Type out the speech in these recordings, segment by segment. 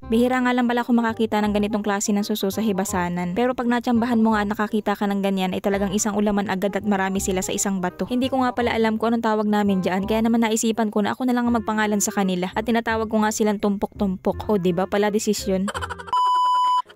Bihira nga lang pala ako makakita ng ganitong klase ng suso sa hibasanan. Pero pag natsambahan mo nga at nakakita ka ng ganyan ay talagang isang ulaman agad at marami sila sa isang bato. Hindi ko nga pala alam kung anong tawag namin dyan, kaya naman naisipan ko na ako na lang ang magpangalan sa kanila at tinatawag ko nga silang tumpok-tumpok. O diba pala desisyon?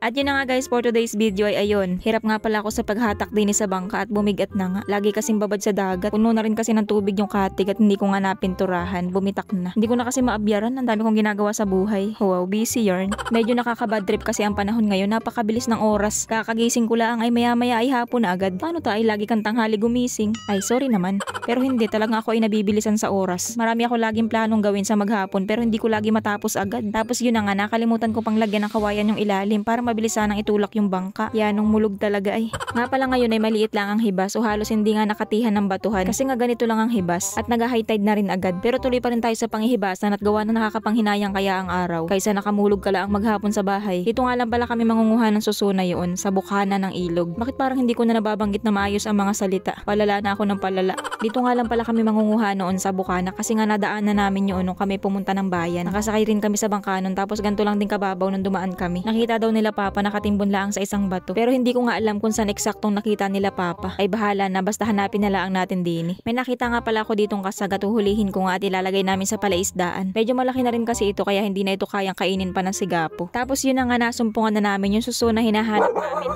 At yun na nga guys, for today's video ay ayun. Hirap nga pala ako sa paghatak din sa bangka at bumigat na nga. Lagi kasing babad sa dagat. Puno na rin kasi ng tubig yung katig at hindi ko nga napinturahan. Bumitak na. Hindi ko na kasi maabyaran. Ang dami kong ginagawa sa buhay. Wow, busy yarn. Medyo nakakabad trip kasi ang panahon ngayon. Napakabilis ng oras. Kakagising ko lang ay maya-maya ay hapon na agad. Paano ta ay lagi kang tanghali gumising? Ay sorry naman. Pero hindi, talaga ako ay nabibilisan sa oras. Marami ako laging planong gawin sa maghapon pero hindi ko lagi matapos agad. Tapos yun na nga, nakalimutan ko pang lagyan ng kawayan yung ilalim para mabilis sanang itulak yung bangka. Yanong mulog talaga ay. Nga pala ngayon ay maliit lang ang hibas o halos hindi nga nakatihan ng batuhan kasi nga ganito lang ang hibas at nag-high tide na rin agad. Pero tuloy pa rin tayo sa panghihibasan at gawa na nakakapanghinayang kaya ang araw kaysa nakamulog ka lang maghapon sa bahay. Dito nga lang pala kami mangunguha ng susuna yun sa bukana ng ilog. Bakit parang hindi ko na nababanggit na maayos ang mga salita? Palala na ako ng palala. Dito nga lang pala kami mangunguha noon sa bukana kasi nga nadaan na namin yun nung kami pumunta ng bayan. Nakasakay rin kami sa bangka nun tapos ganito lang din kababaw nung dumaan kami. Nakita daw nila papa nakatimbon lang sa isang bato. Pero hindi ko nga alam kung saan eksaktong nakita nila papa. Ay bahala na basta hanapin na lang natin din. May nakita nga pala ako ditong kasag at uhulihin ko nga at ilalagay namin sa palaisdaan. Medyo malaki na rin kasi ito kaya hindi na ito kayang kainin pa ng sigapo. Tapos yun na nga nasumpungan na namin yung suso na hinahanap namin.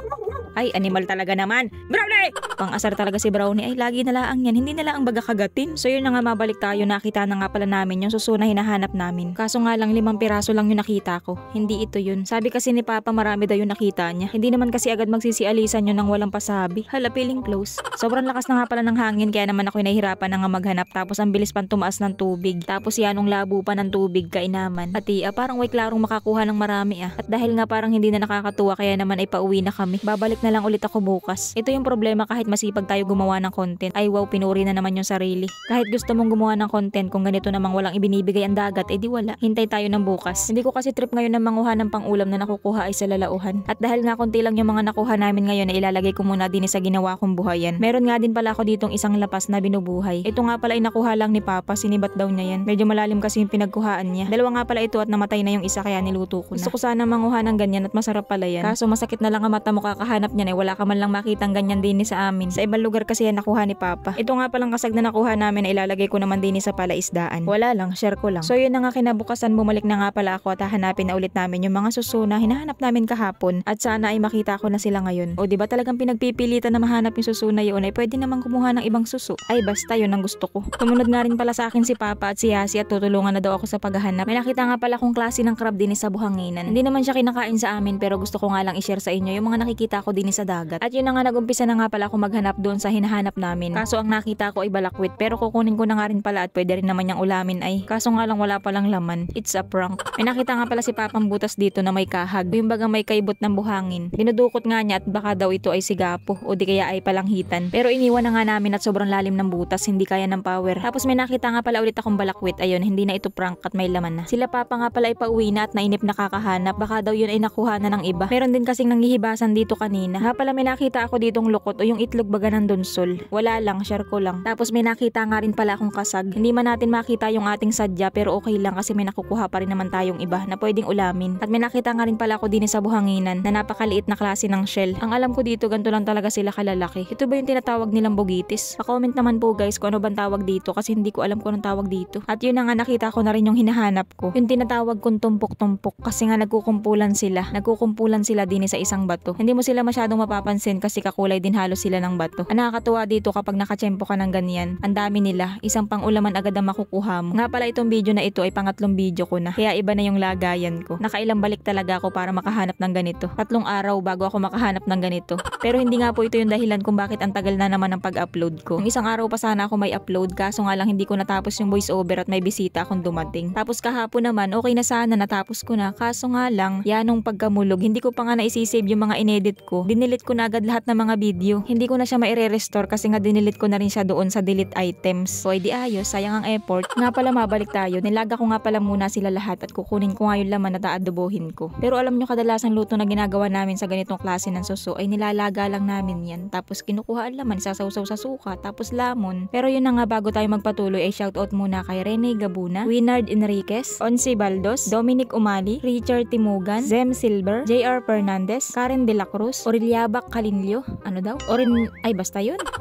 Ay, animal talaga naman. Brownie! Pang-asar talaga si Brownie. Ay, lagi na lang yan. Hindi na lang ang baga kagatin. So yun na nga mabalik tayo. Nakita na nga pala namin yung suso na hinahanap namin. Kaso nga lang 5 piraso lang yung nakita ko. Hindi ito yun. Sabi kasi ni Papa marami daw yung nakita niya. Hindi naman kasi agad magsisialisan yun ng walang pasabi. Hala, feeling close. Sobrang lakas na nga pala ng hangin kaya naman ako nahihirapan na nga maghanap. Tapos ang bilis pang tumaas ng tubig. Tapos yanong labo pa ng tubig kainaman. Pati parang way klarong makakuha ng marami At dahil nga parang hindi na nakakatuwa kaya naman ay pauwi na kami. Babalik na lang ulit ako bukas. Ito yung problema kahit masipag tayo gumawa ng content. Ay wow, pinuri na naman yung sarili. Kahit gusto mong gumawa ng content kung ganito namang walang ibinibigay ang dagat, di wala. Hintay tayo ng bukas. Hindi ko kasi trip ngayon na manguha ng pang-ulam na nakukuha ay sa lalauhan. At dahil nga konti lang yung mga nakuha namin ngayon na ilalagay ko muna din sa ginawa kong buhayan. Meron nga din pala ako ditong isang lapas na binubuhay. Ito nga pala ay nakuha lang ni Papa, sinibat daw niya yan. Medyo malalim kasi yung pinagkuhaan niya. Dalawa nga pala ito at namatay na yung isa kaya niluto ko na. Gusto ko sana manguha ng ganyan at masarap pala yan. Kaso masakit na lang ang mata mo kakahanap niyan ay wala ka man lang makitang ganyan din sa amin. Sa ibang lugar kasi yan nakuha ni Papa. Ito nga palang kasag na nakuha namin na ilalagay ko naman din sa palaisdaan. Wala lang, share ko lang. So yun na nga kinabukasan bumalik na nga pala ako at hahanapin na ulit namin yung mga suso na hinahanap namin kahapon at sana ay makita ko na sila ngayon. O diba talagang pinagpipilitan na mahanap yung suso na yun ay pwede namang kumuha ng ibang suso. Ay basta yun ang gusto ko. Tumunod nga rin pala sa akin si Papa at si Yasi at tutulungan na daw ako sa paghahanap. May nakita nga pala kong klase ng crab din sa buhanginan. Hindi naman siya kinakain sa amin pero gusto ko nga lang i-share sa inyo yung mga nakikita ko din sa dagat. At yun na nga nagumpisa na nga pala ako maghanap doon sa hinahanap namin. Kaso ang nakita ko ay balakwit pero kukunin ko na nga rin pala at pwede rin naman niyang ulamin ay. Kaso nga lang wala palang laman. It's a prank. May nakita nga pala si Papang butas dito na may kahag. Yung bagang may kaibot ng buhangin. Dinudukot nga niya at baka daw ito ay sigapo o di kaya ay palanghitan. Pero iniwan na nga namin at sobrang lalim ng butas, hindi kaya ng power. Tapos may nakita nga pala ulit akong balakwit. Ayun, hindi na ito prank at may laman na. Sila Papa nga pala ay pauwi na at nainip na kakahanap. Baka daw yun ay nakuha na ng iba. Meron din kasing nanghihibasan dito kanina. Ha pala may nakita ako ditong lukot o yung itlog baga ng donsol. Wala lang, share ko lang. Tapos may nakita nga rin pala akong kasag. Hindi man natin makita yung ating sadya pero okay lang kasi may nakukuha pa rin naman tayong iba na pwedeng ulamin. At may nakita nga rin pala ako din sa buhanginan na napakaliit na klase ng shell. Ang alam ko dito ganito lang talaga sila kalalaki. Ito ba yung tinatawag nilang bugitis? Pa-comment naman po guys kung ano bang tawag dito kasi hindi ko alam kung anong tawag dito. At yun na nga nakita ko na rin yung hinahanap ko. Yung tinatawag kong tumpok-tumpok kasi nga nagkukumpulan sila. Nagkukumpulan sila din sa isang bato. Hindi mo sila masyadong mapapansin kasi kakulay din halos sila ng bato. Ang nakakatuwa dito kapag nakatsempo ka ng ganyan, ang dami nila, isang pang-ulaman agad ang makukuha mo. Nga pala itong video na ito ay pangatlong video ko na, kaya iba na yung lagayan ko. Nakailang balik talaga ako para makahanap ng ganito. 3 araw bago ako makahanap ng ganito. Pero hindi nga po ito yung dahilan kung bakit ang tagal na naman ng pag-upload ko. Yung isang araw pa sana ako may upload kaso nga lang hindi ko natapos yung voice over at may bisita akong dumating. Tapos kahapon naman okay na sana natapos ko na kaso nga lang yanong pagkamulog hindi ko pa nga naisisave yung mga inedit ko Dinilit ko na agad lahat ng mga video. Hindi ko na siya maire-restore kasi nga dinilit ko na rin siya doon sa delete items. So di ayos, sayang ang effort. Nga pala mabalik tayo. Nilaga ko nga pala muna sila lahat at kukunin ko nga yung laman at aadobohin ko. Pero alam nyo, kadalasan luto na ginagawa namin sa ganitong klase ng suso ay nilalaga lang namin yan. Tapos kinukuha ang laman, sasawsaw sa suka, tapos lamon. Pero yun na nga, bago tayo magpatuloy ay shoutout muna kay Rene Gabuna, Winard Enriquez, Onsi Baldos, Dominic Umali, Richard Timugan, Zem Silver, JR Fernandez, Karen De La Cruz, Oriliabak Calinlio,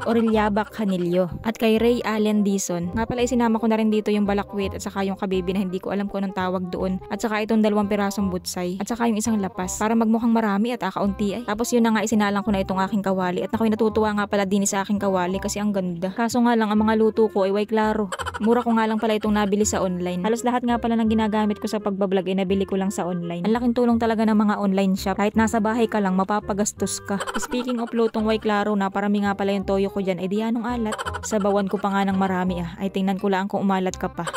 Oriliabak Canilio, at kay Ray Allen Dison. Nga pala isinama ko na rin dito yung balakwit at saka yung kabibi na hindi ko alam kung anong tawag doon, at saka itong 2 pirasong butsay, at saka yung isang lapas para magmukhang marami at akaunti ay. Tapos yun na nga, isinalang ko na itong aking kawali at ako'y natutuwa nga pala din sa aking kawali kasi ang ganda. Kaso nga lang, ang mga luto ko ay way klaro. Mura ko nga lang pala itong nabili sa online. Halos lahat nga pala ng ginagamit ko sa pagbablog ay nabili ko lang sa online. Ang laking tulong talaga ng mga online shop. Kahit nasa bahay ka lang, mapapagastos ka. Speaking of lutong way klaro na, parami nga pala yung toyo ko dyan, ay di anong alat. Sabawan ko pa nga ng marami ay tingnan ko lang kung umalat ka pa.